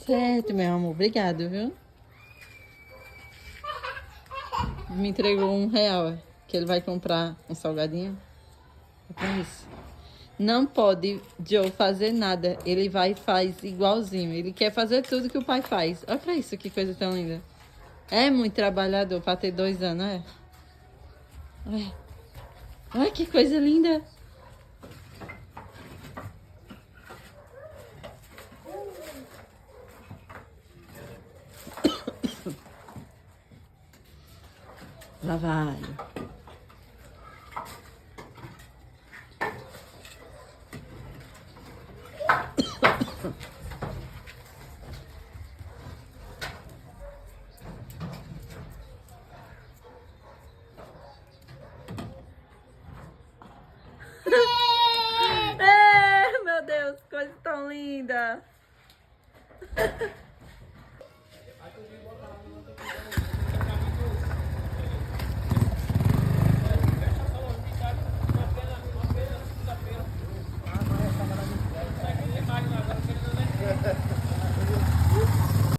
certo, meu amor. Obrigado, viu? Me entregou R$ 1, que ele vai comprar um salgadinho. É pra isso. Não pode Joe fazer nada. Ele vai e faz igualzinho. Ele quer fazer tudo que o pai faz. Olha pra isso, que coisa tão linda. É muito trabalhador pra ter 2 anos, é? Olha, olha que coisa linda. Lá vai. É, meu Deus, coisa tão linda.